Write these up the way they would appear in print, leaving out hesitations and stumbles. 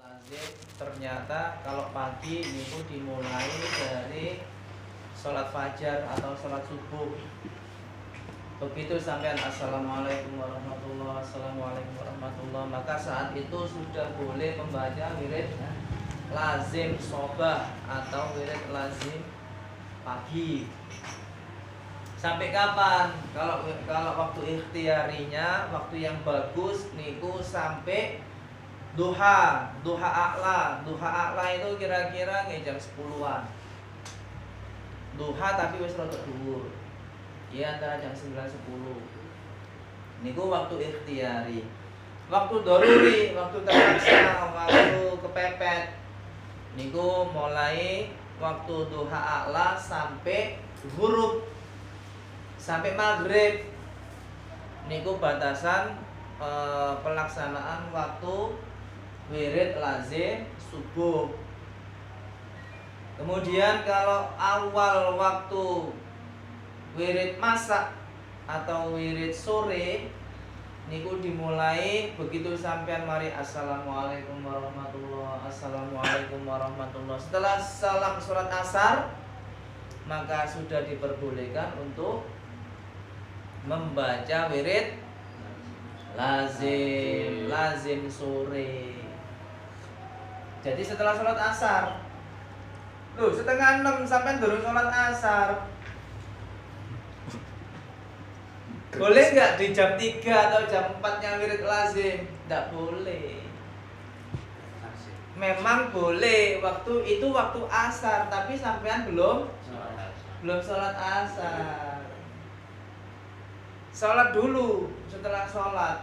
Azim ternyata kalau pagi itu dimulai dari sholat fajar atau sholat subuh. Begitu sampai assalamualaikum warahmatullahi assalamualaikum warahmatullahi, maka saat itu sudah boleh membaca wirid lazim sobah atau wirid lazim pagi. Sampai kapan? Kalau waktu ikhtiarinya, waktu yang bagus niku sampai duha a'la. Duha a'la itu kira-kira jam 10-an. Duha tapi wis rada dhuwur. Ya antara jam 9 10. Niku waktu ikhtiari. Waktu daruri, waktu terpaksa, waktu kepepet. Niku mulai waktu duha a'la sampai ghurub. Sampai maghrib. Niku batasan pelaksanaan waktu wirid lazim subuh. Kemudian kalau awal waktu wirid masak atau wirid sore niku dimulai begitu sampean mari assalamualaikum warahmatullahi assalamualaikum warahmatullahi. Setelah salam sholat asar maka sudah diperbolehkan untuk membaca wirid lazim sore. Jadi setelah sholat asar, loh 5:30 sampai durung sholat asar, boleh nggak di jam 3 atau jam 4-nya wirid lazim? Nggak boleh. Memang boleh waktu itu waktu asar, tapi sampean belum sholat asar. Sholat dulu, setelah sholat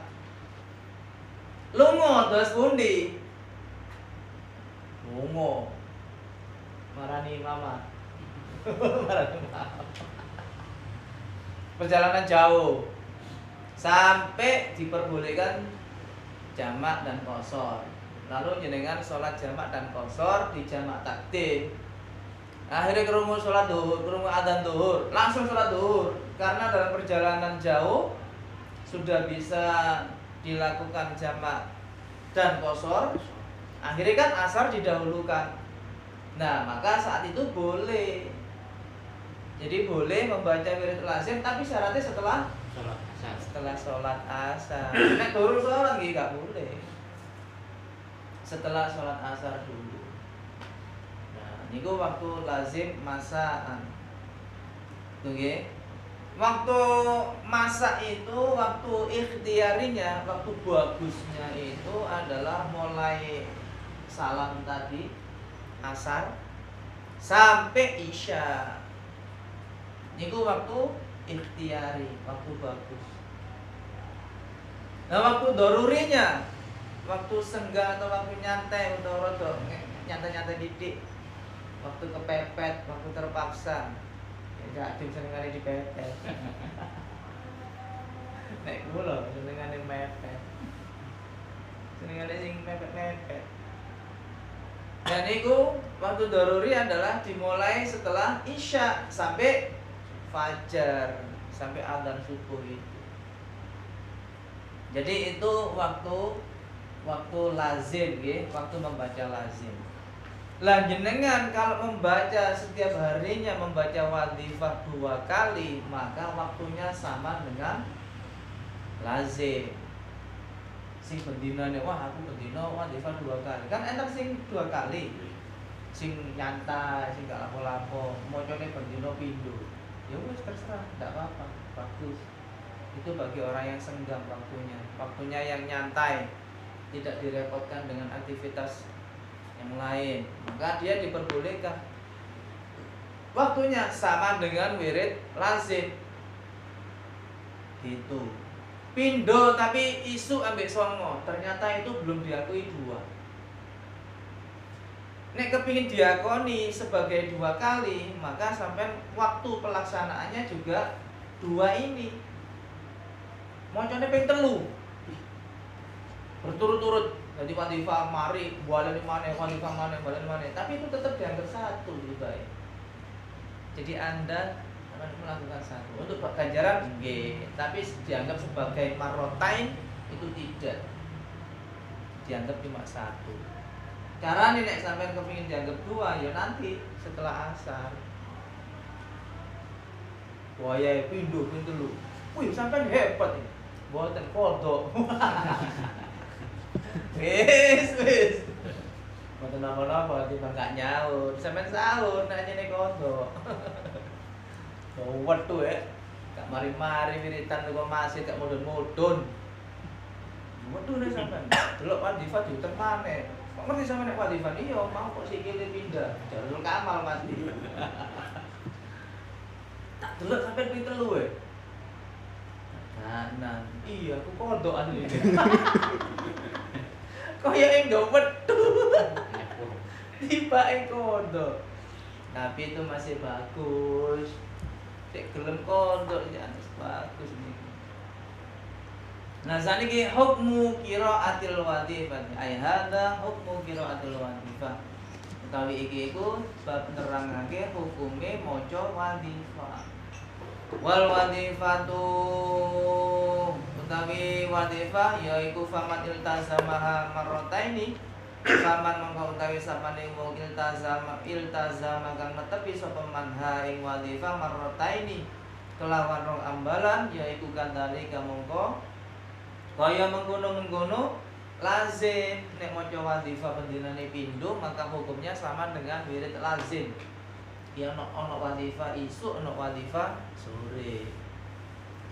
lungo terus pundi? Lungo marani mama. Marani mama. Perjalanan jauh sampai diperbolehkan jamak dan qashar. Lalu jenengan sholat jamak dan qashar di jamak takdim. Akhirnya kerungu sholat duhur, kerungu adzan duhur, langsung sholat duhur. Karena dalam perjalanan jauh sudah bisa dilakukan jamak dan qashar. Akhirnya kan asar didahulukan. Nah maka saat itu boleh. Jadi boleh membaca wirid lazim, tapi syaratnya setelah sholat asar. Nek durung sholat nggih gak boleh. Setelah sholat asar dulu. Nah, niku waktu lazim masaan. Nggih. Waktu masak itu, waktu ikhtiarinya, waktu bagusnya itu adalah mulai salam tadi asar sampai isya. Niku waktu ikhtiari, waktu bagus. Nah, waktu darurinya, waktu senggang atau waktu nyantai atau rodo nyantai-nyantai didik, waktu kepepet, waktu terpaksa. Ya dim senengane dipepet. Nek kula senengane mepet. Senengane sing mepet-mepet. Dan niku waktu daruri adalah dimulai setelah isya sampai fajar, sampai adzan subuh itu. Jadi itu waktu lazim nggih, waktu membaca lazim. Lah jenengan kalau membaca setiap harinya membaca wadhifah 2 kali, maka waktunya sama dengan lazim. Sing bendinane wah aku bendina wadhifah 2 kali. Kan enak sing 2 kali. Sing nyantai, sing gak lapo-lapo, mocone bendina pindho. Ya wis terserah, ndak apa-apa, bagus. Itu bagi orang yang senggang waktunya. Waktunya yang nyantai, tidak direpotkan dengan aktivitas yang lain, maka dia diperbolehkan. Waktunya sama dengan wirid lazim. Gitu. Pindo tapi isu ambek songo, ternyata itu belum diakui 2. Nek kepingin diakoni sebagai 2 kali, maka sampai waktu pelaksanaannya juga 2 ini. Mocone ping 3. Berturut-turut. Jadi wadhifah mari baleni maneh, wadhifah maneh, baleni maneh. Tapi itu tetap dianggap 1 lebih baik. Jadi Anda akan melakukan 1. Untuk ganjaran nggih, tapi dianggap sebagai marrotain itu tidak. Dianggap cuma 1. Carane nek sampean kepengin dianggap tua ya nanti setelah asar. Wayahe pindho ping 3. Wih, sampean hebat iki. Mboten kodok. Wis. Mboten napa-napa timbang gak nyaur. Sampeyan sahur nek nyene kodok. Wethu gak mari-mari wiritan kok masih gak mudun-mudun. Wethu nek sampeyan delok Wadifa diuter maneh. Kok ngerti sampeyan nek Wadifa iya mau kok sikile pindah. Jalur kamal mati. Tak delok sampeyan ping 3 Kanan. Iya, aku kodokan iki. Kaya enggo wethu. Tibake kodok. Tapi itu masih bagus. Cek gelem kodok ya bagus niki. Nah, saniki hukmu qiraatil wadhifah. Ai hadza hukmu qiraatil wadhifah. Utawi iki iku bab nerangake hukume maca wadhifah. Wal wadhifatu utawi wadhifah yaiku faman iltazamaha marrataini faman mongko utawi sapane wong iltazama kang netepi sapa manha ing wadhifah marrataini kelawan rong ambalan yaiku kandhane kamangka kaya mengkono-mengkono lazim nek maca wadhifah pendinane pindho maka hukumnya sama dengan wirid lazim. Ya ono wadhifah isuk, ono wadhifah sore.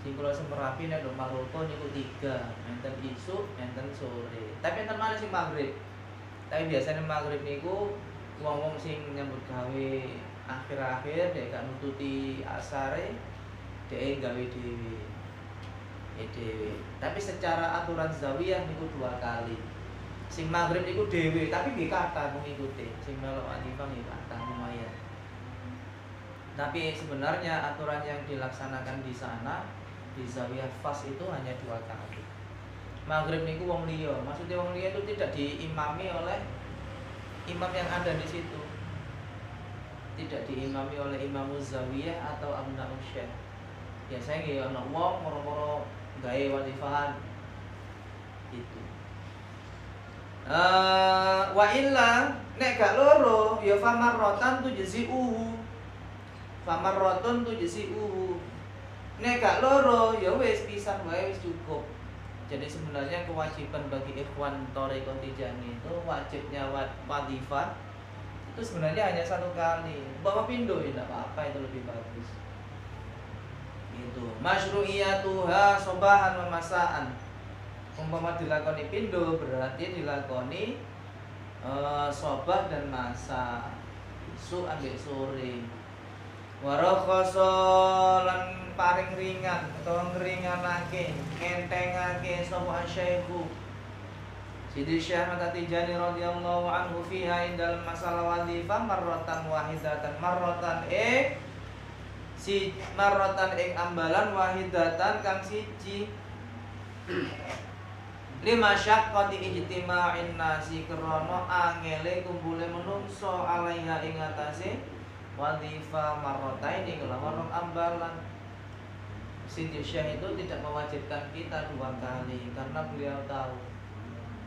Sing kula semerapi nek ndok maroto niku 3, enten isuk, enten sore. Tapi enten malih sing maghrib. Tapi biasanya maghrib niku wong-wong sing nyambut gawe akhir-akhir dek gak nututi asare, dek gawe dhewe. Tapi secara aturan zawiyah niku 2 kali. Sing maghrib niku dhewe, tapi nggih kathah mengikuti. Sing melok wadhifah nggih kathah lumayan. Tapi sebenarnya aturan yang dilaksanakan di sana di zawiyah fas itu hanya 2 kali. Maghrib niku wong liya, maksudnya wong liya itu tidak diimami oleh imam yang ada di situ. Tidak diimami oleh imam zawiyah atau abnaul syekh. Biasanya nggih ana wong moro-moro gawe wadhifahan gitu. Wa illa nek gak loro ya famarrotan tujzi'uhu. Famarrotun tujzi'uhu. Nek gak loro ya wis pisan wae wis cukup. Jadi sebenarnya kewajiban bagi ikhwan Thariqah Tijaniyah itu wajibnya wadhifah itu sebenarnya hanya 1 kali. Bawa pindho ya enggak apa-apa, itu lebih bagus. Gitu. Masyru'iyatuha sobahan wa masaan. Umpama dilakoni pindho berarti dilakoni sobah dan masa. Isu ambek sore. Warakhasalan paring ringan atau ngringanake ngentengake sapa Syekhu Sidi Syekh Ahmad Tijani radhiyallahu anhu fiha indal masalah wadhifah marratan wahidatan marratan si marratan ing ambalan wahidatan kang siji lima syaqqati ijtima'in nasi krana angele kumpule menungso alaiha ing atase wadhifah marrotaini kelawan rong ambalan. Siti Syekh itu tidak mewajibkan kita 2 kali karena beliau tahu.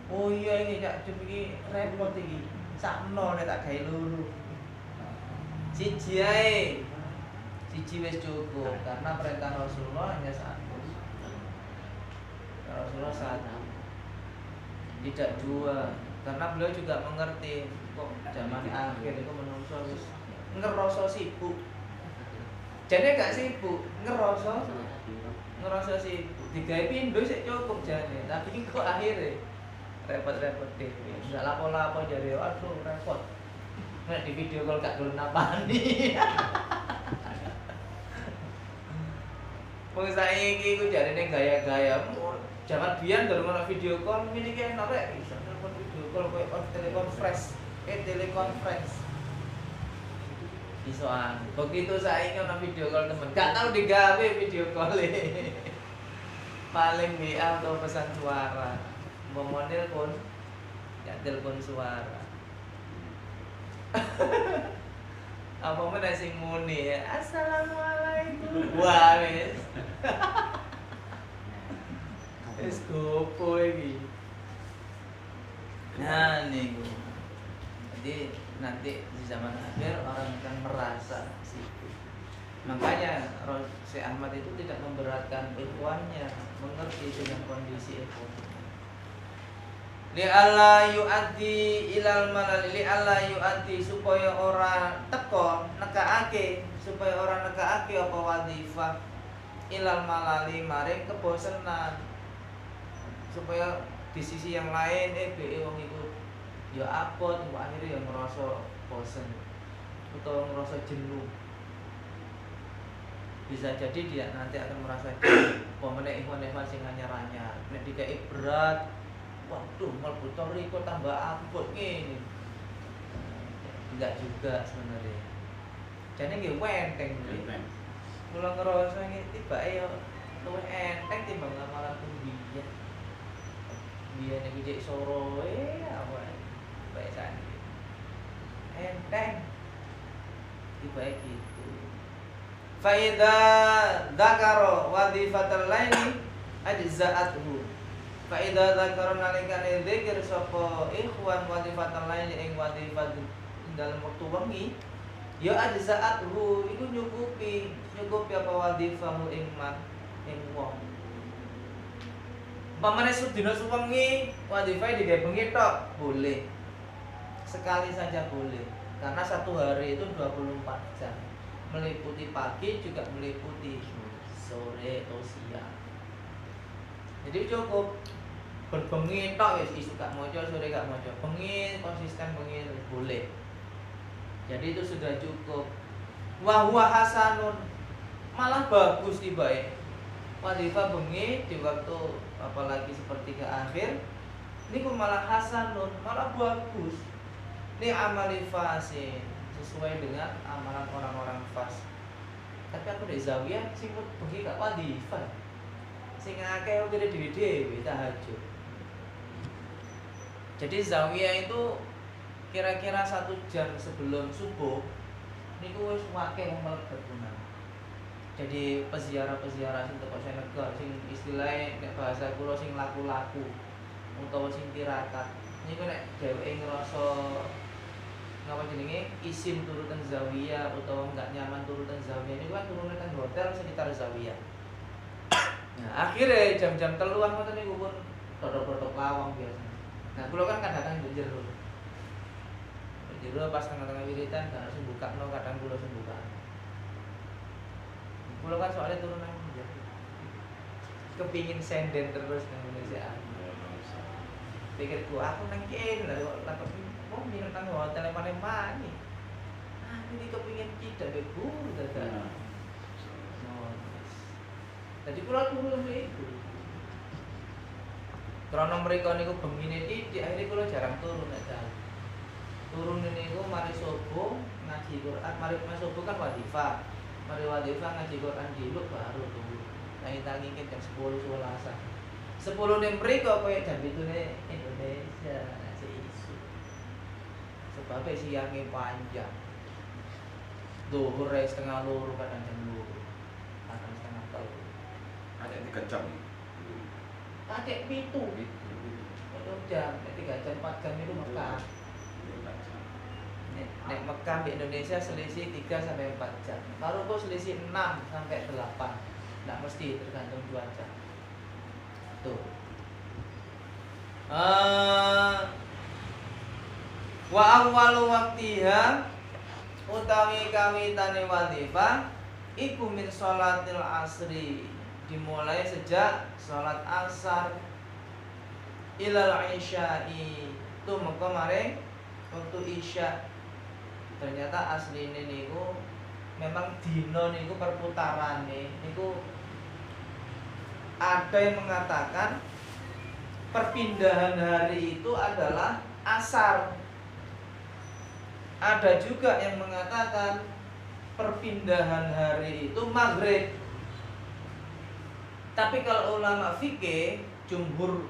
Oh iya ini cak iki repot iki. Sakno nek tak gawe loro. Siji ae. Siji wis cukup karena perintah Rasulullah hanya 1. Rasulullah 1. Tidak 2 karena beliau juga mengerti kok zaman akhir itu menungso wis ngerasa sibuk. Jane gak sibuk, ngerasa sibuk. Digawe pindho sik cukup jane, tapi kok akhire repot-repot dhewe. Ndak lapo-lapo jare, aduh repot. Nek di video call gak gelem napani. Wong saiki ku jarene gaya-gaya. Zaman biyen durung ono video call, ngene iki enak rek bisa telepon video call koyo telekonferensi. Telekonferensi. Isoan. Begitu saiki ana video call temen, gak tau digawe video call. Paling WA atau pesan suara. Mau telepon, ya telepon suara. Apa meneh sing muni ya? Assalamualaikum. Wah, wis. Wis gopo iki. Nah niku. Syekh Ahmad itu tidak memberatkan ikhwannya, mengerti dengan kondisi ikhwan. Li'alla yu'addi ilal malal, li'alla yu'addi supaya orang teko nekaake, supaya orang nekaake apa wadifah ilal malali maring kebosenan, supaya di sisi yang lain be wong iku ya abot akhirnya ya ngerasa bosen atau ngerasa jenuh. Bisa jadi dia nanti akan merasa jenuh. Pemene ikhwan-ikhwan sing anyar-anyar nek dikai berat, waduh mlebu riko tambah abot ngene. Enggak juga sebenarnya. Jane nggih enteng nggih. Kula ngerasa iki tibake yo luwih enteng timbang amalan pembiyen. Biyen iki cek soro apa bae sane. Enteng. Tibake gitu. Fa idza dzakara wadhifatal laili ajza'athu. Fa idza dzakara nalikane zikir sapa ikhwan wadhifatal laili ing wadhifat dalam waktu wengi ya ajza'athu iku nyukupi apa wadhifahu ing man ing wong. Pamane sedina suwengi wadifah digawe bengi tok boleh. Sekali saja boleh. Karena satu hari itu 24 jam. Meliputi pagi juga meliputi sore atau siang. Jadi cukup berbengi tok wis isu gak maca, sore gak maca. Bengi konsisten bengi boleh. Jadi itu sudah cukup. Wa huwa hasanun. Malah bagus tibake. Wadifah bengi di waktu apalagi sepertiga akhir niku malah hasanun, malah bagus. Ini amali fasin sesuai dengan amalan orang-orang fas. Tapi aku di zawiyah sing bengi gak wadifah. Sing akeh kira dhewe-dhewe tahajud. Jadi zawiyah itu kira-kira 1 jam sebelum subuh niku wis akeh wong mlebet gunung. Jadi peziarah-peziarah sing teko Senegal sing istilahnya nek bahasa kula sing laku-laku utawa sing tirakat. Niku nek dheweke ngrasa ngapa jenenge isin turu teng zawiyah utawa enggak nyaman turu teng zawiyah niku kan turune teng hotel sekitar zawiyah. Nah, akhirnya jam-jam 3-an ngoten niku pun dodok-dodok lawang biasa. Nah, kula kan kadang ndek jero. Jero pas tengah-tengah wiritan kan harus bukakno kadang kula sing buka. Kula kan soalnya turun nang njero. Kepingin senden terus nang Indonesia. Pikirku aku nang kene lha kok takut wong minum nang hotel Palembang. Ah, ini kepingin tidak be guru dadak. Jadi kula turun niku. Karena mereka niku bengine titik akhirnya kula jarang turun nek dalan. Turun niku mari subuh ngaji Quran, mari subuh kan wadifah. Mari wadifah ngaji Quran dulu baru turun. Tangi-tangi jam 10-11. 10 ning mriko koyo jam 7 Indonesia nasi isu. Sebab siangnya panjang. Zuhur setengah 2 kadang jam 2. Kadang setengah 3. Ada 3 jam. Ada 7. 1 jam, 3 jam 4 jam itu Mekah. Nek Mekah di Indonesia selisih 3 sampai 4 jam. Kalau kok selisih 6 sampai 8. Enggak mesti tergantung cuaca. Tuh. Wa awwalu waqtiha utawi kawitane wadifah iku min sholatil asri, dimulai sejak salat asar ilal isya'i tumeka maring waktu isya. Ternyata asline niku memang dina niku perputarane niku ada yang mengatakan perpindahan hari itu adalah asar. Ada juga yang mengatakan perpindahan hari itu maghrib. Tapi kalau ulama fikih, jumhur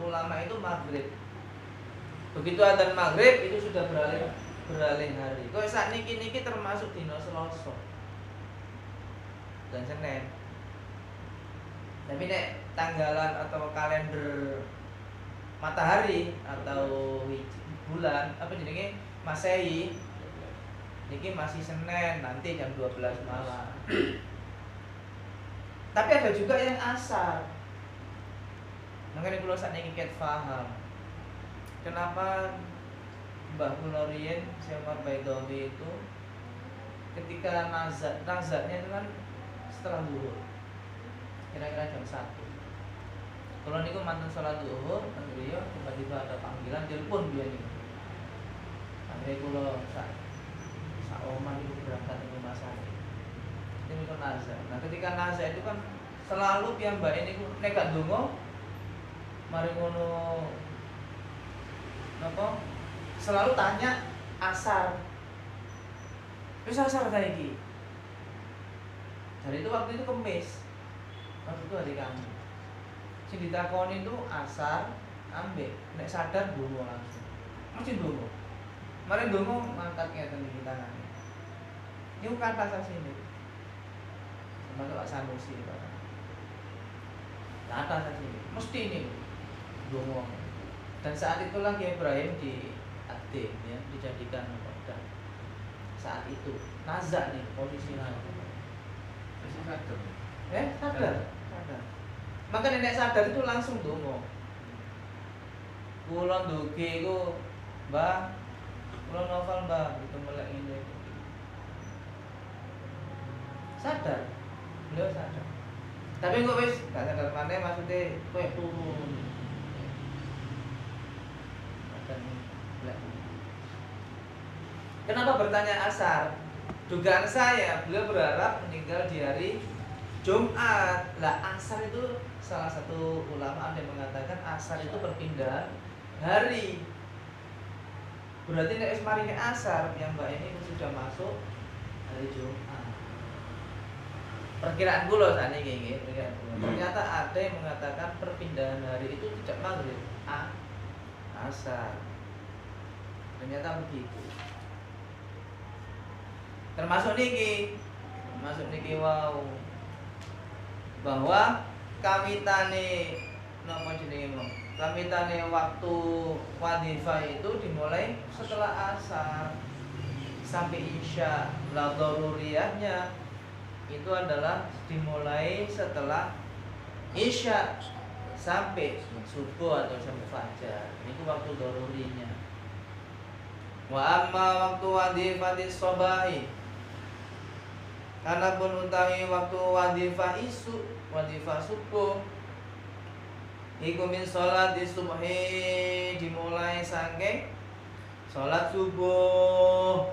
ulama itu maghrib. Begitu adzan maghrib itu sudah beralih hari. Kok saat niki termasuk dina Selasa dan Senin. Tapi nek tanggalan atau kalender matahari atau bulan apa jenenge Masehi niki masih Senin nanti jam 12 malam. Tapi ada juga yang asar. Makanya kalau saat ini ket paham kenapa Mbah kula riyen Syekh Umar Baidawi itu ketika nazarnya itu kan setelah zuhur. Kira-kira jam 1. Kalau niku mantan sholat zuhur, kan beliau tiba-tiba ada panggilan telepon dia nih. Sampai kula sak omah itu berangkat ke rumah sakit. Ini itu nazar. Nah, ketika nazar itu kan selalu piyambake niku nek gak ndonga mari ngono napa? Selalu tanya asar. Wis asar ta iki? Jadi itu waktu itu Kemis. Waktu itu hari Kamis. Sing ditakoni itu asar, ambek nek sadar ndonga langsung. Mesti ndonga. Mari ndonga mangkat ngeten iki tangane. Niku kata sasine. Termasuk Pak Sanusi Pak. Kata sasine. Mesti ini ndonga. Dan saat itulah Kiai Ibrahim diaktif ya, dijadikan kodam. Saat itu nazak nih posisi nazak. Masih sadar. Sadar. Maka nenek sadar itu langsung dongo. Kula ndugi iku, Mbah, kula novel Mbah, gitu melek ini. Sadar. Beliau sadar. Tapi kok wis gak sadar maneh maksudnya kowe turun. Kenapa bertanya asar? Dugaan saya beliau berharap meninggal di hari Jumat. Lah asar itu salah satu ulama ada yang mengatakan asar itu perpindahan hari. Berarti nek wis maringe asar yang Mbak ini sudah masuk hari Jumat. Perkiraan kula sakniki nggih, perkiraan kula. Ternyata ada yang mengatakan perpindahan hari itu tidak maghrib, asar. Ternyata begitu. Termasuk niki wow, bahwa kawitane napa jenenge mau kawitane waktu wadifah itu dimulai setelah asar sampai isya. La daruriyahnya itu adalah dimulai setelah isya sampai subuh atau sampai fajar. Itu waktu darurinya. Wa amma waktu wadifatis sobahi, karena pun utawi waktu wadifah subuh iku min sholat di subhi, dimulai saking sholat subuh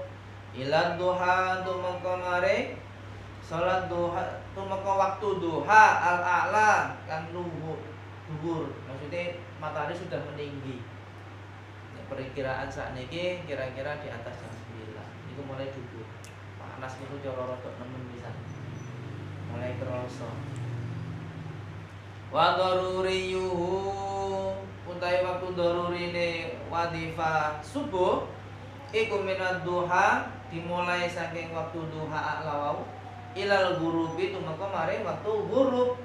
ila duha tumeka mare sholat duha tumeka waktu duha al a'la kan luhur, maksudnya matahari sudah meninggi. Perkiraan saat ini kira-kira di atas jam 9 itu mulai duduk. Panas itu cara rodok nemen bisa mulai kerasa. Wa daruriyuhu utai waktu darurine wadifah subuh iku minad duha, dimulai saking waktu duha lawau ilal ghurubi tumeka mare waktu ghurub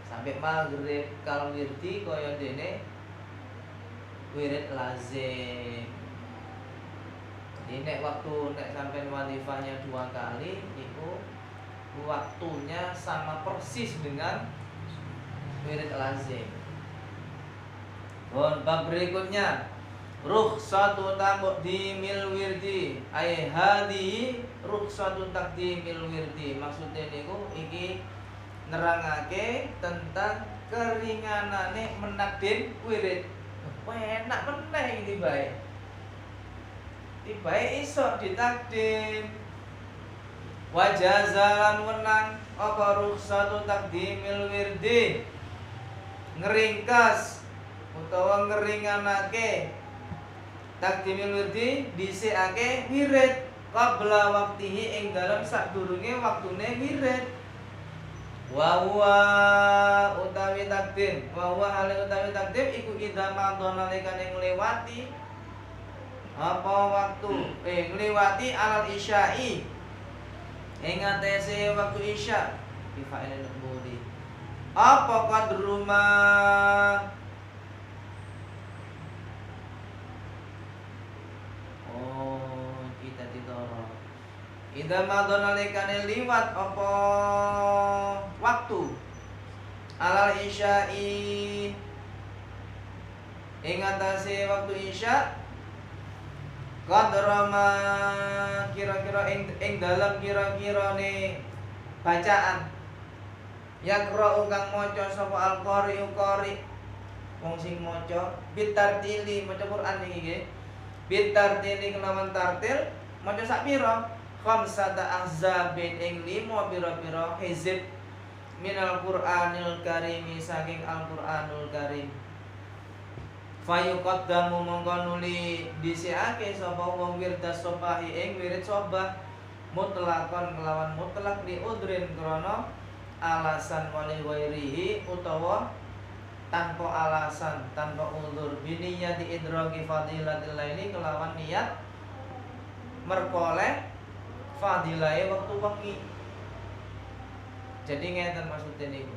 sampai maghrib. Kalau wirdi kaya dene wirid lazim. Jadi nek sampai wadifahnya 2 kali itu waktunya sama persis dengan wirid lazim. Bab berikutnya rukhsatu taqdimil wirdi, ai hadi rukhsatu taqdimil wirdi. Maksudnya niku iki nerangake tentang keringanane menakdim wirid. Enak meneh iki bae. Tibae iso ditakdim. Wajazalan wenang apa rukhsatu taqdimil wirdi, ngeringkas utawa ngeringanake taqdimil wirdi dhisikake wirid qabla waqtihi ing dalem sadurunge waktune wirid. Wa huwa utawi takdim, wa huwa hal utawi takdim iku idza madhona lekane ngliwati apa waktu ngliwati alal isya'i ing atese waktu isya bi fa'ilin nubudi apa kadruma kita tidoro idza madhona lekane liwat apa waktu isya'i ing atase waktu isya qadrama kira-kira ing dalam kira-kirane bacaan yaqra'u kang maca sapa al-qari'u qari' wong sing maca bitartili maca Quran iki nggih bitartili kelawan tartil maca sak pira khamsata ahzabin ing 5 pira-pira hizib minal Qur'anil Karimi saking Al-Qur'anul Karim fayuqaddamu mongko nuli disiake sapa wong wirdas sobahi ing wirid sobah mutlakon kelawan mutlak li udrin krana alasan wali wairihi utawa tanpa alasan tanpa udzur biniyati idraki fadilatil laili kelawan niat merkoleh fadilahe waktu wengi. Jadi ngeten maksudnya niku.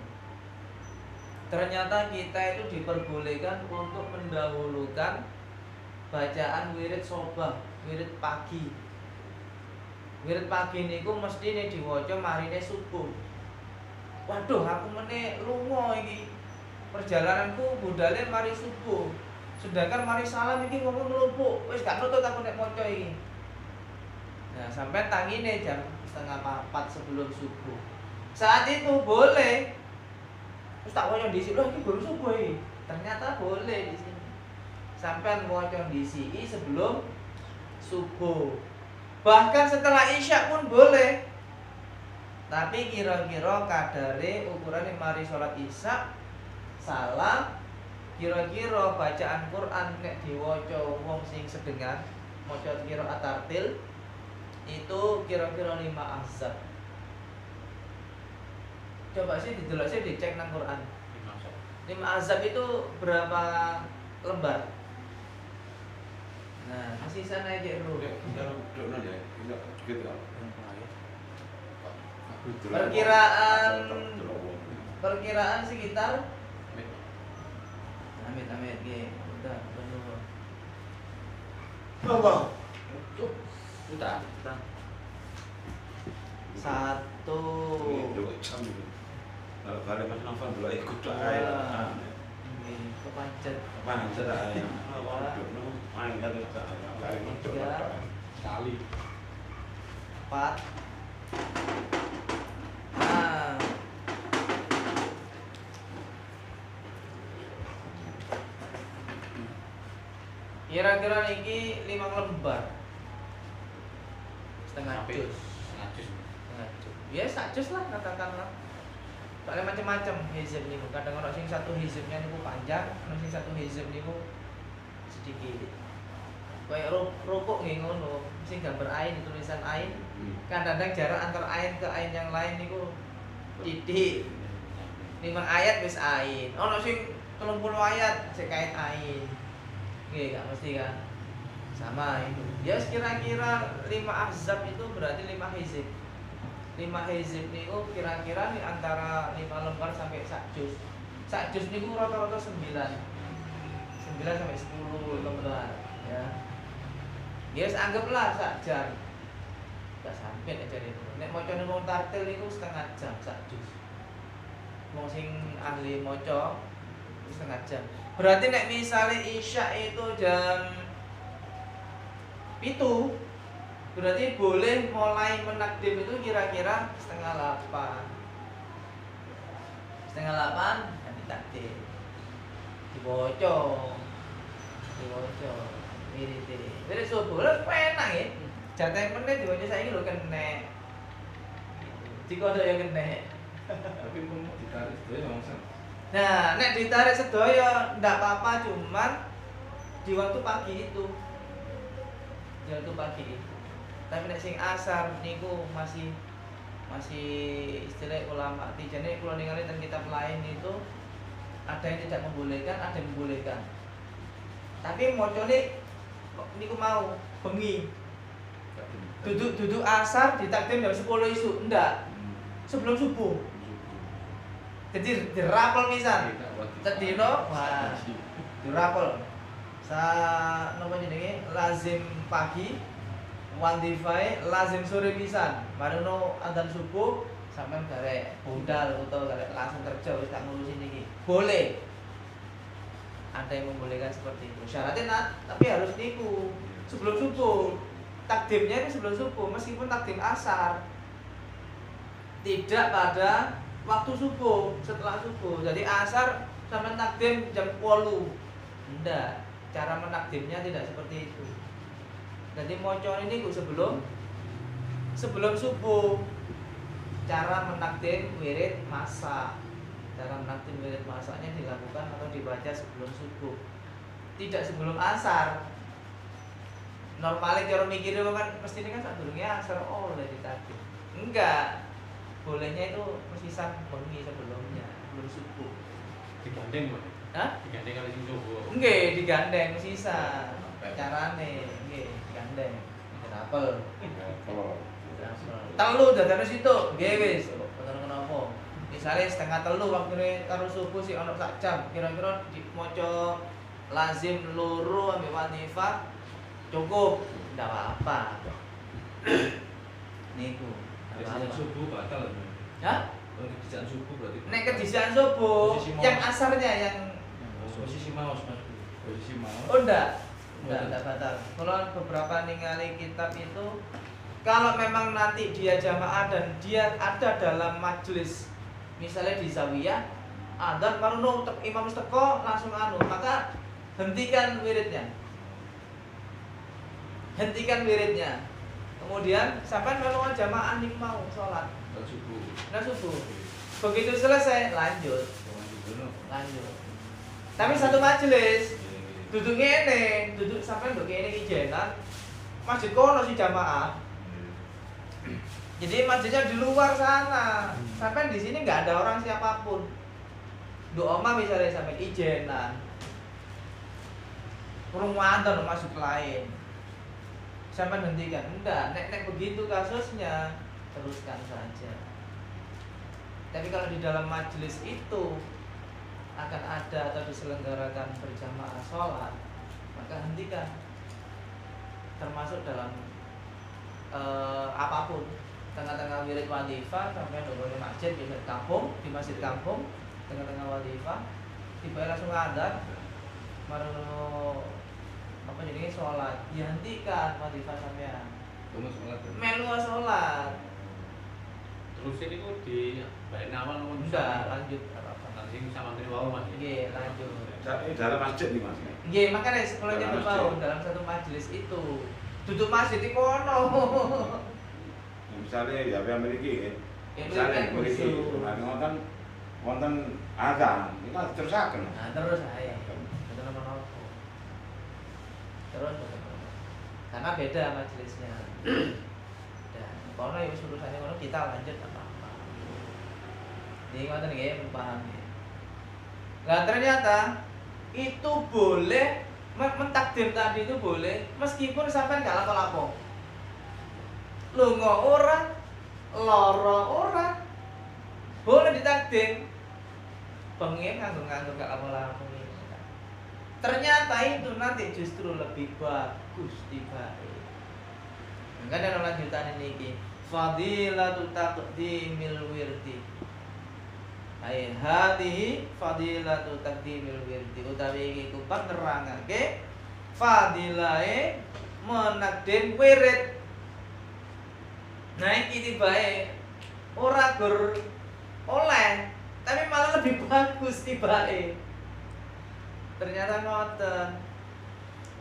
Ternyata kita itu diperbolehkan untuk mendahulukan bacaan wirid sobah, wirid pagi. Wirid pagi niku mestine diwaca marine subuh. Waduh, aku meneh lunga iki. Perjalananku budale mari subuh. Sedangkan mari salam iki ngomong ngelumpuk. Wis gak nutut aku nek maca iki. Nah, sampai tangine jam 3:30 sebelum subuh. Saat itu boleh. Terus tak waca dhisik, lho iki baru subuh iki. Ternyata boleh di sini. Sampai waca dhisik sebelum subuh. Bahkan setelah isya pun boleh. Tapi kira-kira kadare ukuran mari sholat isya salam kira-kira bacaan Quran nek diwaca wong sing sedengan maca qiraat tartil itu kira-kira 5 ahzab. Coba sih didelok sih dicek nang Quran. 5 ahzab itu berapa lembar? Nah, masih sana aja dulu. Perkiraan sekitar amit nggih udah penuh. Bapak. Udah. Satu. Kalau kalian masih nonton dulu ikut doa. Ini kepancet. Kepancet aja. Main kali sekali. 4. Nah. Kira-kira niki 5 lembar. Setengah juz. Ya sak juz lah katakanlah. Soalnya macam-macam hizib niku. Kadang ono sing satu hizibnya niku panjang, ono sing satu hizib niku sedikit. Kayak rukuk nggih ngono, sing gambar ain tulisan ain. Kadang-kadang jarak antar ain ke ain yang lain niku titik. 5 ayat wis ain. Ono sing 30 ayat sing kait ain. Nggih, gak mesti kan. Sama itu. Ya kira-kira 5 ahzab itu berarti 5 hizib. 5 hizib niku kira-kira nih antara 5 lembar sampai sak juz. Sak juz niku rata-rata 9. 9 sampai 10 lembar ya. Ya anggaplah sak jam. Gak sampai aja itu. Nek macane wong tartil niku setengah jam sak juz. Wong sing ahli maca setengah jam. Berarti nek misalnya isya itu jam 7, berarti boleh mulai menakdim itu kira-kira setengah 8. Setengah 8 nanti takdim. Diboco. Mirip. Wis subuh lho penak ya. Jatah meneh diboco saiki lho kenek. Dikodo ya kenek. Tapi mau ditarik itu ya langsung. Nah, nek ditarik sedaya ndak apa-apa, cuman di waktu pagi itu. Di waktu pagi itu. Tapi nek sing asar niku masih istilah ulama dijane kula ningali teng kitab lain itu ada yang tidak membolehkan, ada yang membolehkan. Tapi mocone niku mau bengi. Duduk asar ditakdim jam 10 isu, ndak. Sebelum subuh. Jadi dirapel misal. Sedina wah dirapel. Napa jenenge? Lazim pagi, wandifai lazim sore pisan. Marono adzan subuh sampean garek budal utawa garek langsung kerja wis tak ngurusin iki. Boleh. Ada yang membolehkan seperti itu. Syaratnya tapi harus niku sebelum subuh. Takdimnya itu sebelum subuh meskipun takdim asar. Tidak pada waktu subuh, setelah subuh. Jadi asar sampai takdim jam 8. Enggak. Cara menakdimnya tidak seperti itu. Jadi mocone niku sebelum subuh. Cara menakdim wirid masa. Cara menakdim wirid masanya dilakukan atau dibaca sebelum subuh. Tidak sebelum asar. Normalnya cara mikirnya kan mestinya kan sebelumnya asar oleh ditakdim. Enggak. Bolehnya itu mesti bengi sebelumnya, sebelum subuh. Digandeng, Mas. Hah? Digandeng kali sing subuh. Nggih, digandeng sisa. Carane nggih, digandeng. Kenapa? Telu dadane situ, nggih wis. Boten kenapa. Misale setengah telu waktune karo subuh sih ana sak jam, kira-kira dimaca lazim loro ambek wanifah cukup, ndak apa-apa. Niku. Biasanya subuh batal. Hah? Kedisian subuh berarti. Nek kedisian subuh, yang asarnya yang Posisi mouse Mas. Posisi mouse. oh enggak batal. Kalau beberapa ningali kitab itu kalau memang nanti dia jamaah dan dia ada dalam majelis misalnya di zawiyah adzan baru imam teko langsung maka hentikan wiridnya. Kemudian sampai melu jamaah nih mau sholat Subuh. subuh. Begitu selesai lanjut. Tapi satu majelis duduk ngene, duduk sampai nduk kene ijenan. Masjid kono si jamaah. Jadi masjidnya di luar sana. Sampai di sini nggak ada orang siapapun. Doa oma misalnya sampai ijenan. Rumah adzan masuk lain. Sampai hentikan. Enggak, nek begitu kasusnya teruskan saja. Tapi kalau di dalam majelis itu akan ada atau diselenggarakan berjamaah sholat, maka hentikan. Termasuk dalam apapun, tengah-tengah wirid wadifah sampai di masjid di masjid kampung, tengah-tengah wadifah, tiba langsung ada, baru apa jadinya sholat, dihentikan wadifah sampean. Melu sholat. Terus ini kok di baik awal mau Enggak, lanjut. Nanti sama ini wow Mas. Iya, lanjut. Dalam masjid nih Mas. Iya, makanya kalau nyebut mau dalam satu majelis itu duduk masjid di kono. Misalnya ya yang memiliki Itu misalnya kan memiliki khusus. wonten azan, ini kan terusaken. Nah, terus saya betul apa? Terus karena beda majelisnya. Dan kalau ya urusannya kalau kita lanjut apa-apa. Jadi ngoten nggih paham ya. Nah, ternyata itu boleh mentakdim tadi itu boleh meskipun sampai nggak lapo-lapo. Lunga orang, loro orang, boleh ditakdim. Pengen nganggur gak lapo-lapo. Ternyata itu nanti justru lebih bagus dibalik. Enggak ada lanjutan ini. Fadilatul taqdimil wirdi. Ai hadhihi fadilatul taqdimil wirdi. Utawi iki ku penerangake fadilahe menakdim wirid. Nah iki tibae ora gur oleh, tapi malah lebih bagus tibae. Ternyata ngoten.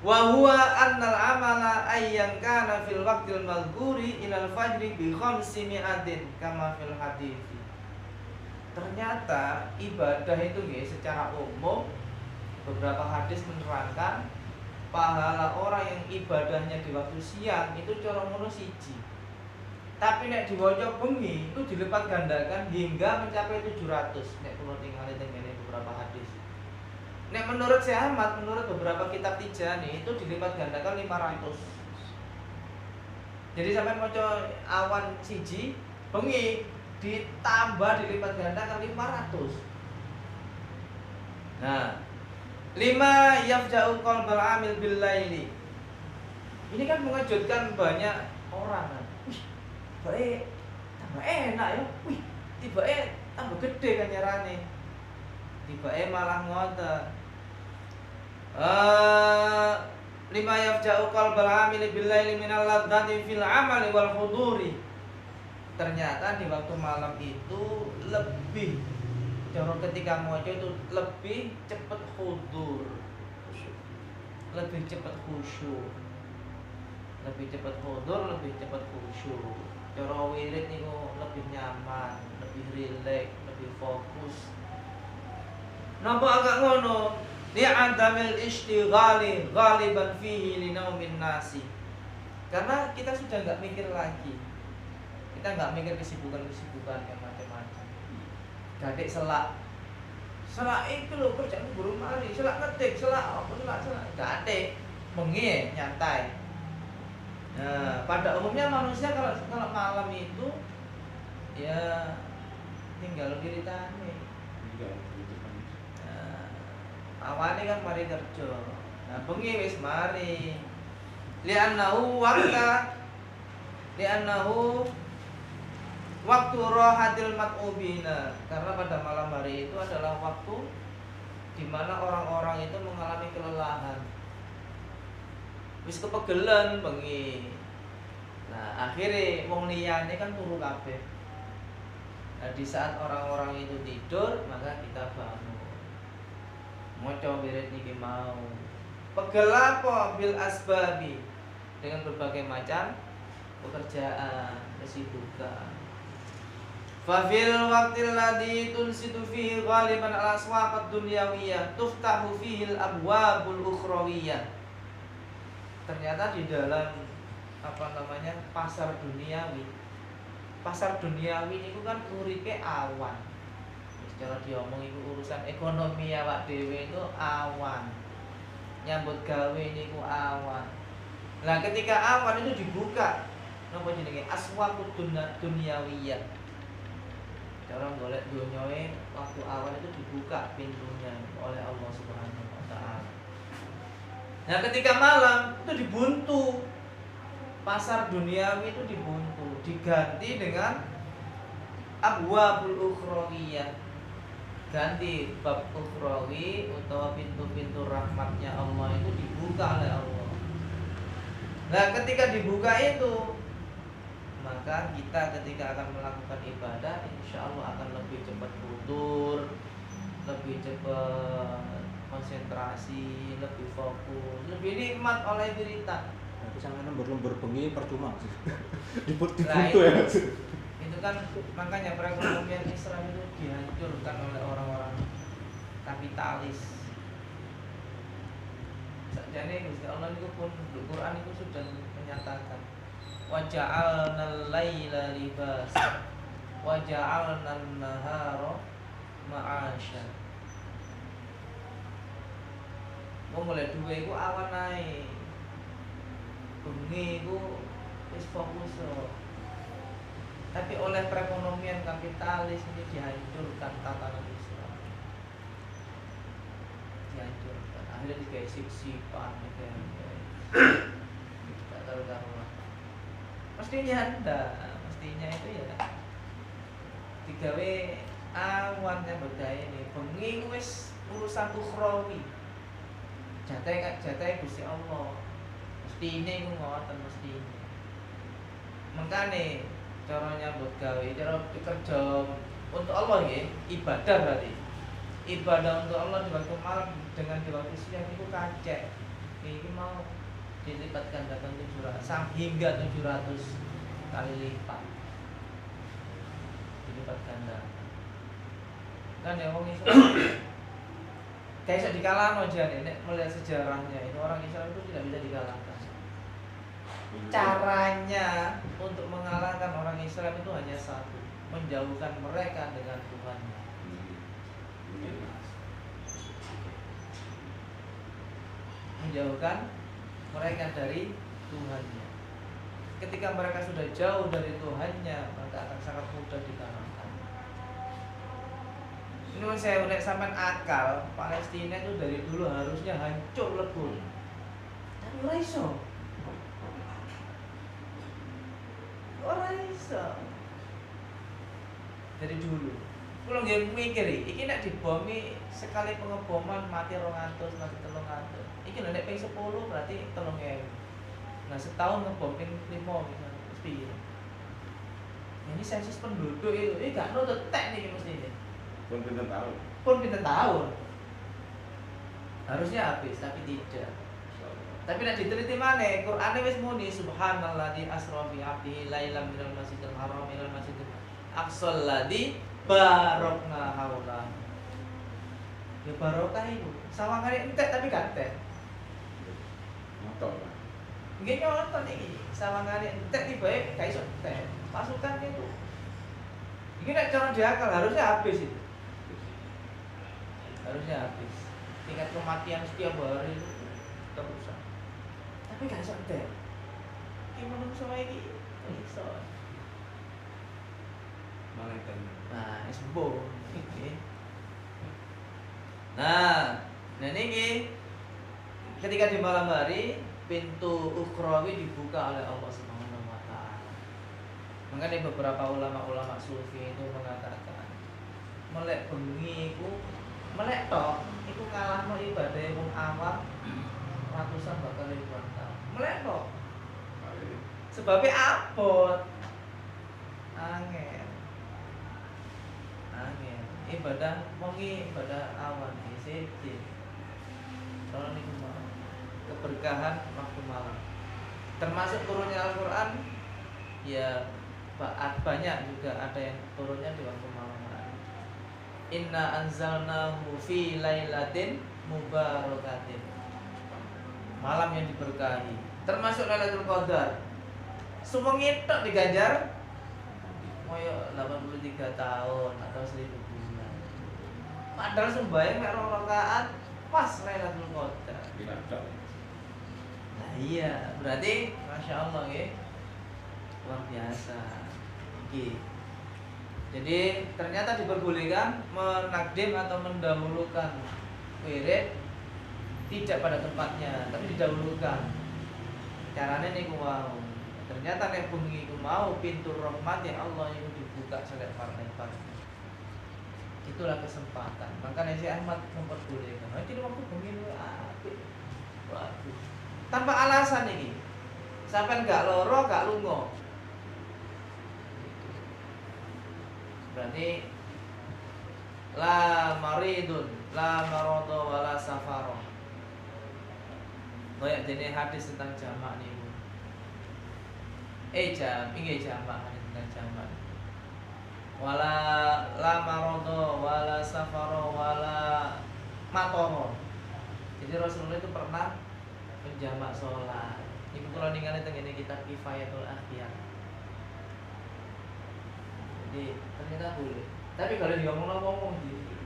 Wa huwa annal amala ayyan kana fil waqtil madhkuri ilal fajri bi 500 kama fil hadits. Ternyata ibadah itu nggih secara umum beberapa hadis menerangkan pahala orang yang ibadahnya di waktu siang itu cara ngono siji. Tapi nek diwaca bengi itu dilipat gandakan hingga mencapai 700. Nek kula tingali tengene beberapa hadis. Nek menurut Syekh Ahmad, menurut beberapa kitab Tijani itu dilipat gandakan 500. Jadi sampai maca awan siji bengi ditambah dilipat gandakan 500. Nah, 5 yafja'u qalbal amil bil laili. Ini kan mengejutkan banyak orang kan. Wih, baik tambah enak ya. Wih, tibake tambah gede kanyarane. Tibake malah ngoten. Lima yafja'u qalbal amili billaili minal ladzati fil amali wal huduri. Ternyata di waktu malam itu lebih cara ketika maca itu lebih cepat hudur. Lebih cepat khusyuk. Lebih cepat hudur, lebih cepat khusyuk. Cara wirid niku lebih nyaman, lebih rileks, lebih fokus. Napa agak ngono? Li'adamil ishtighali ghaliban fihi li naumin nasi. Karena kita sudah enggak mikir lagi. Kita enggak mikir kesibukan-kesibukan yang macam-macam. Gadek selak. Selak itu lho kerjaan burung mari, selak ngetik, selak apa selak. Gadek bengi nyantai. Nah, pada umumnya manusia kalau malam itu ya tinggal diritane. Awalnya kan mari kerja. Nah, bengi wis mari. Li'annahu waktu rahatil mat'ubina. Karena pada malam hari itu adalah waktu di mana orang-orang itu mengalami kelelahan. Wis kepegelen bengi. Nah, akhirnya wong liyane kan turu kabeh. Nah, di saat orang-orang itu tidur, maka kita bangun. Maca wirid niki mau. Pegel apa bil asbabi dengan berbagai macam pekerjaan, kesibukan. Fa fil waqtil ladzi tunsitu fihi ghaliban al aswaq ad-dunyawiyah tuftahu fihi al abwabul ukhrawiyah. Ternyata di dalam pasar duniawi. Pasar duniawi itu kan uripe awan. Secara diomong itu urusan ekonomi awak dhewe itu awan. Nyambut gawe niku awan. Nah, ketika awan itu dibuka, napa jenenge? Aswaqud dunyawiyah. Cara golek donyoe waktu awan itu dibuka pintunya oleh Allah Subhanahu wa taala. Nah, ketika malam itu dibuntu. Pasar duniawi itu dibuntu, diganti dengan abwabul ukhrawiyah. Ganti bab ukhrawi atau pintu-pintu rahmatnya Allah itu dibuka oleh Allah. Nah, ketika dibuka itu, maka kita ketika akan melakukan ibadah, insya Allah akan lebih cepat futur, lebih cepat konsentrasi, lebih fokus, lebih nikmat oleh wiritan. Tapi sangat lembur-lembur bengi percuma sih. Dibuntu ya. ya. Itu kan makanya perekonomian Islam itu dihancurkan oleh orang-orang kapitalis. Sakjane Gusti Allah itu pun di Quran itu sudah menyatakan wa ja'alnal laila libasa wa ja'alnan nahara ma'asya. Wong mulai duwe iku awan ae. Bengi iku wis fokus. Tapi oleh perekonomian kapitalis ini dihancurkan tatanan Islam. Dihancurkan. Akhirnya digawe sip-sipan tidak tahu karuan. Mestinya mestinya itu ya digawe awan yang bergaya ini. Bengi wis urusan ukhrawi. Jatahe Gusti Allah. Mestine iku ngoten mestine. Mengkane cara nyambut gawe, cara kerja untuk Allah nggih, ibadah berarti. Ibadah untuk Allah di waktu malam dengan di waktu siang itu kacek. Ini mau dilipat gandakan 700 hingga 700 kali lipat. Dilipat ganda. Kan ya wong Islam kayak bisa dikalahkan aja nih, melihat sejarahnya itu orang Islam itu tidak bisa dikalahkan. Caranya untuk mengalahkan orang Islam itu hanya satu, menjauhkan mereka dengan Tuhannya. Menjauhkan mereka dari Tuhannya. Ketika mereka sudah jauh dari Tuhannya, maka akan sangat mudah dikalahkan. Ini saya udah sampai akal, Palestina itu dari dulu harusnya hancur lebur. Tapi ora iso. Ora iso. dari dulu. Kulo nggih mikir iki nek dibomi sekali pengeboman mati 200, mati 300. Iki lho nek ping 10 berarti 3000. Nah, setahun ngebom ping 5 misalnya wis piye. Ini sensus penduduk itu, ini gak nutut tek nih mesti ini. Pun pinten tahun. Pun pinter tahun. Harusnya habis, tapi tidak. Tapi nek diteliti maneh, Qur'ane wis muni subhanalladzi asra bi 'abdihi lailan minal masjidil haram ilal masjidil aqsal ladzi barokna haula. Ya barokah itu. Sawangane entek tapi gak entek. Motor lah. Nggih nyonton iki. Sawangane entek tibae gak iso entek. Pasukan itu. Ini nek cara diakal harusnya habis itu. Harusnya habis. Tingkat kematian setiap hari itu terusan. Tapi gak iso entek. Iki menungso iki iso. Malaikat. Nah, sembuh. Nah niki ketika di malam hari pintu ukhrawi dibuka oleh Allah Subhanahu wa taala. Makanya beberapa ulama-ulama sufi itu mengatakan melek bengi iku melek tok iku kalahno ibadah wong awam ratusan bahkan ribuan tahun. Melek tok. Sebabnya abot. Angel. Ibadah mongi ibadah awan sithik. Kalau niku mau keberkahan waktu malam. Termasuk turunnya Al-Qur'an ya banyak juga ada yang turunnya di waktu malam hari. Inna anzalnahu fi lailatin mubarakatin. Malam yang diberkahi. Termasuk Lailatul Qadar. Sumengi tok diganjar moyo 83 tahun atau 1000 bulan. Padahal sembahyang mek 2 rakaat pas Lailatul Qadar. Tidak. Nah iya, berarti Masya Allah ya luar biasa. Jadi ternyata diperbolehkan menakdim atau mendahulukan wirid tidak pada tempatnya, tapi didahulukan. Caranya nih wow. Ternyata nek bengi iku mau pintu rahmat ya Allah itu dibuka selebar-lebar. Itulah kesempatan. Makanya si Ahmad memperbolehkan. Jadi waktu bengi lu apik. Waduh. Tanpa alasan ini. Sampai enggak loro, enggak lungo. Berarti la maridun, la marodo wala safaro. Kayak dene hadis tentang jamak niku. Inggih jamak hadis tentang jamak. Wala la marodo wala safaro wala matoro. Jadi Rasulullah itu pernah menjamak sholat. Iku kula ningali teng ngene kitab Kifayatul Akhyar. Jadi ternyata boleh. Tapi kalau ngomong gitu.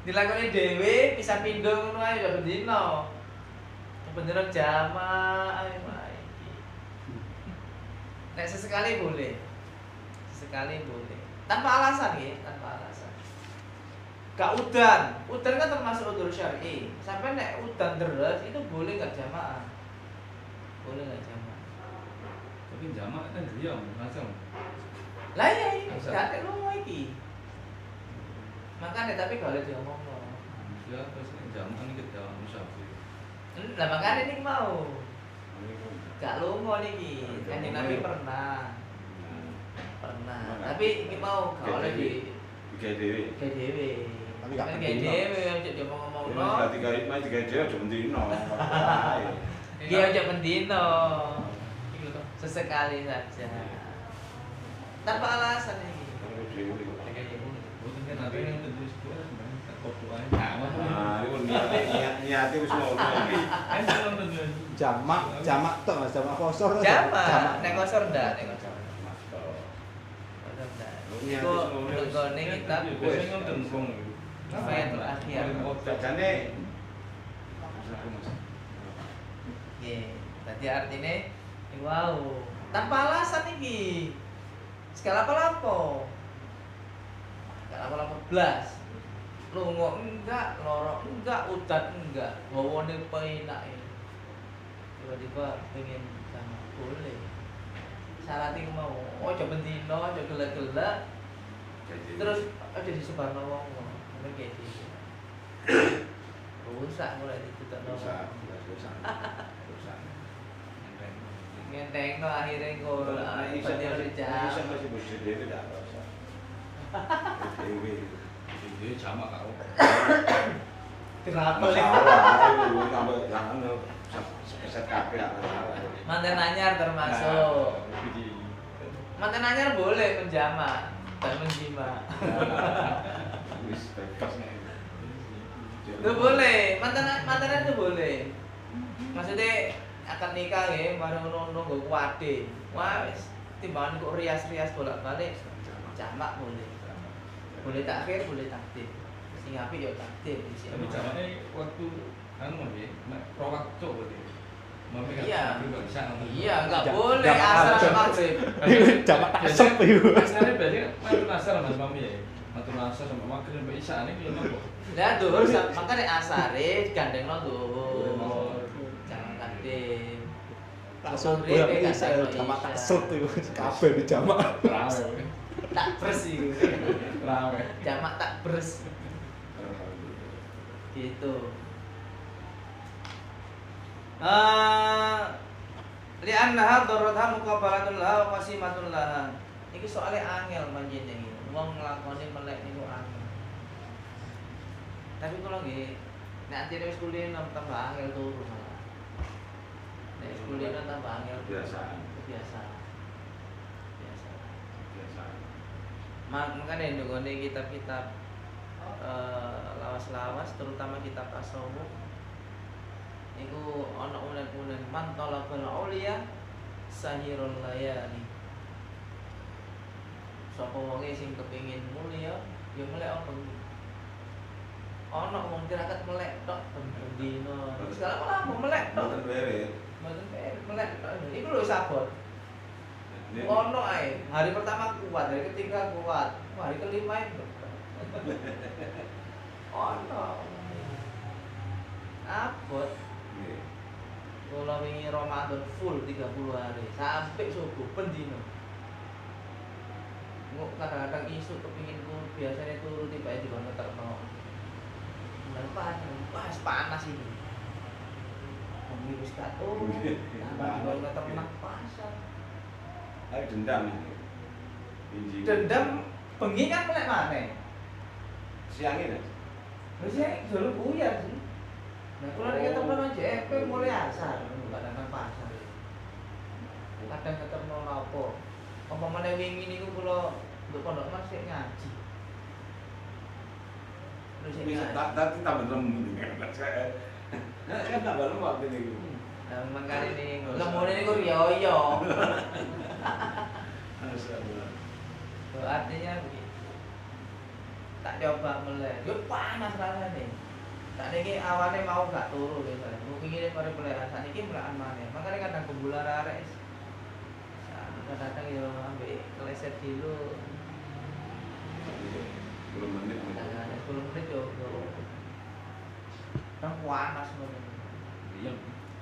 Dilakoni dhewe bisa pindho ngono ae ya bendino. Beneran jamaah ae iki. Nek sesekali boleh. Sesekali boleh. Tanpa alasan ya, tanpa alasan. Gak udan kan termasuk udzur syar'i. Sampai nek udan deres itu boleh gak jamaah. Boleh gak jamaah. Tapi jamak kan dia langsung. Lah iya, gak lunga iki. Makanya tapi kalau dia ngomong Ya terus jamak ini kita musafir. lah makanya ini mau gak lunga niki. Kanjeng Nabi pernah. Tapi ini mau gak oleh di Dewi. Tapi gak kan penting. dhewe aja dia ngomong Ini no. berarti tiga Dewi aja bendino. Dia aja bendino. Sesekali saja. Tanpa alasan ini. Nanti yang terus sekolah sebenarnya tak kopi aja. Nah, itu niatnya wis ngono. Jamak tok Mas, jamak kosor. Jamak, nek kosor ndak, nek kosor. Iku nggone kitab Biasanya ngoten wong. Kifayatul Akhyar. Jane Nggih, dadi artine wow, tanpa alasan iki. Segala apa-apa. Segala apa-apa blas. Lungo enggak, loro enggak, udan enggak, bawane penake. Tiba-tiba pengen sama boleh. syarat iku mau ojo bendino ojo gelek-gelek terus aja disebarno wong ngene iki rusak mulai ditutupno Rusak. ngentengno akhirnya kok Bisa badhe jam masih bojo dhewe ndak usah. Dhewe. Jadi jamak karo. kenapa Masalah itu sampai jangan sepeset kabeh gak masalah. manten anyar termasuk manten anyar boleh menjama dan menjima Wis bebas nek. itu boleh mantan itu boleh maksudnya akan nikah ya baru nunggu kuade wah wis timbangan kok rias-rias bolak-balik jamak boleh takhir boleh takdir sing apik yo takdir Tapi jamaknya waktu anu ya, prowak cok berarti. Mami kan Iya. nggak bisa ngomong. iya nggak Jam- boleh jamak asal aja. maghrib Jamak asep itu. Asalnya berarti matur nasar mas mami ya. Matur nasar sama maghrib sampai isya ini belum apa? lah duhur makanya asare gandengno duhur jangan takdir Langsung Maghrib, bolak ya, bisa gandengno jamak isya. asep itu. Kabeh di jamak. Rawe. tak bersih Rawe. jamak tak bersih gitu. Li'annaha darratha muqabalatun laha wa qasimatun laha. Iki soalnya angel manjene iki. Wong nglakoni melek niku angel. Tapi kula nggih nek antine wis kuliah tambah angel turu malah. Nek wis kuliah tambah angel Kebiasaan. biasa. Biasa. Biasa. Makanya nggone kitab-kitab lawas-lawas terutama kitab tasawuf niku ana ulen-ulen man talabal auliya sahirul layali. Sapa wonge sing kepengin mulya ya melek apa iki. Ana wong tirakat melek tok bendina. Sekarang malah mau melek tok. Mboten beres. Mboten melek tok. Iku lho sabot. Ini Ono ae. Hari pertama kuat, hari ketiga kuat. Hari kelima itu. Ono. Abot. nggih. Kula wingi Ramadan full 30 hari sampai subuh pendino. Engko kadang-kadang isu kepingin ku biasanya turu tiba di kono terno. Pas panas ini. Wong wis katon. Tambah di kono terno pasan. Ayo dendam ini. Injing. Dendam bengi kan melek maneh. Siang ini. Terus ya dulu buyar sih. Nah, kalau ada ketemu JFP mulai asar, kadang-kadang pasar. Kadang ketemu lapo. Apa mana wingi niku kula nduk pondok Mas sik ngaji. Terus sik Bisa ngaji. tapi tambah lembut kan saya. Kan tambah lembut ini. Nah, mangkane niku lemune niku riyo-yo. Masyaallah. Artinya begitu. Tak coba melek. Yo panas rasane. Tak niki awane mau gak turu gitu. Mungkin mari mulai saniki mulakan maneh. Makane kadang gembular arek. Kadang-kadang yo ambek keleset dulu. 10 menit. Kadang-kadang 10 menit yo. Kan panas ngono. Iya.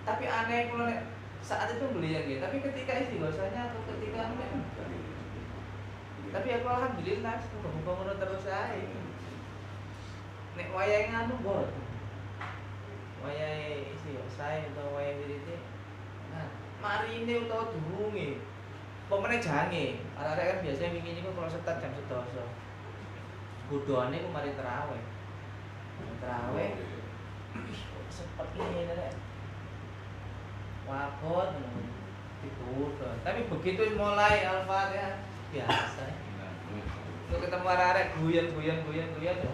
Tapi aneh kalau saat itu beli yang gitu. Tapi ketika istighosahnya atau ketika tapi aku alhamdulillah muga-muga ngono terus ae. Nek wayahe nganu bot. Wayahe istighosah atau wayahe wirite. Nah, marine utawa durunge. Pemene jange. Arek-arek kan biasanya wingi niku kalau setat jam 11. Bodhoane ku mari terawih. Terawih sepet ngene rek. Wabot itu. Tapi begitu mulai Al-Fatihah biasa. Untuk ketemu arek guyon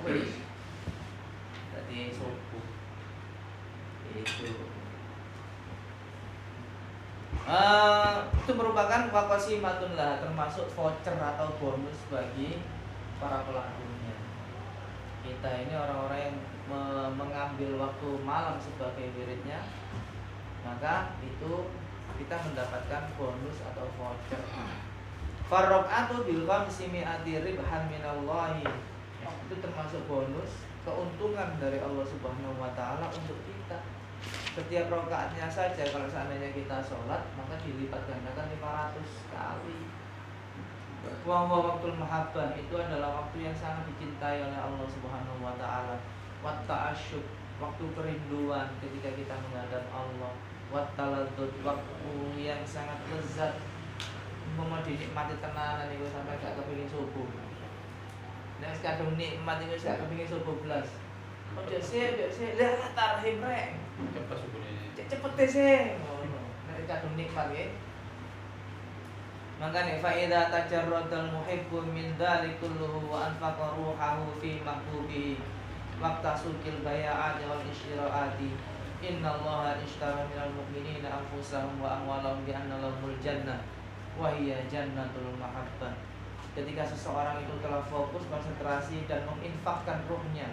wis. Dadi subuh. Itu. Itu merupakan waqasimatun lah, termasuk voucher atau bonus bagi para pelakunya. Kita ini orang-orang yang mengambil waktu malam sebagai wiridnya, maka itu kita mendapatkan bonus atau voucher. Farraqatu bil khamsi mi'ati ribhan minallahi. Itu termasuk bonus keuntungan dari Allah Subhanahu wa taala untuk kita. Setiap rakaatnya saja kalau seandainya kita sholat maka dilipat gandakan 500 kali. Wa waktul mahabbah, itu adalah waktu yang sangat dicintai oleh Allah Subhanahu wa taala. Wat ta'asyub, waktu kerinduan ketika kita menghadap Allah. Wat taladzud, waktu yang sangat lezat, mau dinikmati tenanan itu sampai gak kepingin subuh. Nek kadung nikmat itu gak kepingin subuh belas. Ojo sih, lihat tarhim rek. Cepat subuhnya. Cepet deh sih. Nek kadung nikmat ya. Makanya faida tajarradal muhibbu min dzalikulluhu wa anfaqa ruhahu fi mahbubihi waqta sukil bay'ati wal isyra'ati innallaha ishtara minal mu'minina anfusahum wa amwalahum bi anna lahumul jannah wa hiya jannatul mahabbah. Ketika seseorang itu telah fokus konsentrasi dan menginfakkan ruhnya,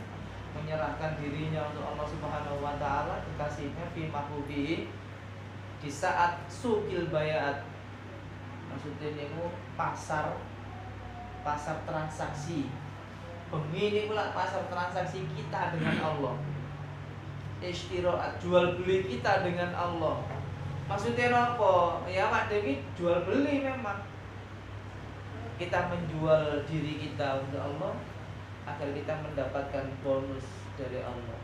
menyerahkan dirinya untuk Allah Subhanahu wa taala, kekasihnya fi mahbubihi, di saat sukil bay'at, maksudnya ini pasar transaksi. Begini pula pasar transaksi kita dengan Allah. Istirahat, jual beli kita dengan Allah. Maksudnya apa? Ya Pak Dewi, jual beli memang. Kita menjual diri kita untuk Allah agar kita mendapatkan bonus dari Allah.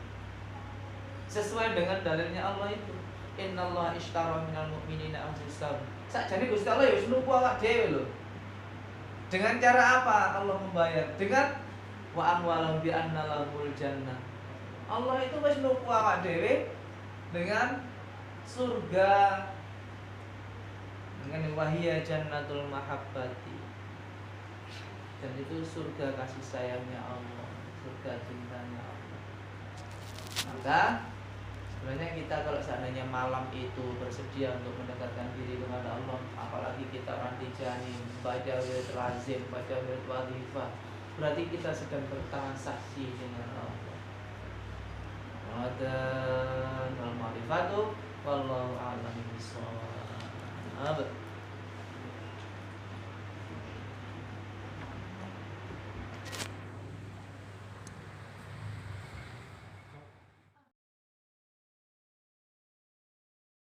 Sesuai dengan dalilnya Allah itu. Innallaha ishtara minal mu'minina anfusahum. Sakjane Gusti Allah ya wis nuku awak dhewe lho. Dengan cara apa Allah membayar? Dengan wa amwalahum bi anna lahumul jannah. Allah itu wis nuku awak dhewe dengan surga, dengan wahiyya jannatul mahabbati. Dan itu surga kasih sayangnya Allah, surga cintanya Allah. Maka sebenarnya kita kalau seandainya malam itu bersedia untuk mendekatkan diri kepada Allah, apalagi kita orang tijani, baca wirid lazim, baca wirid wadhifah, berarti kita sedang bertransaksi dengan Allah. Wadan wal ma'rifatu wallahu a'lam bishawab.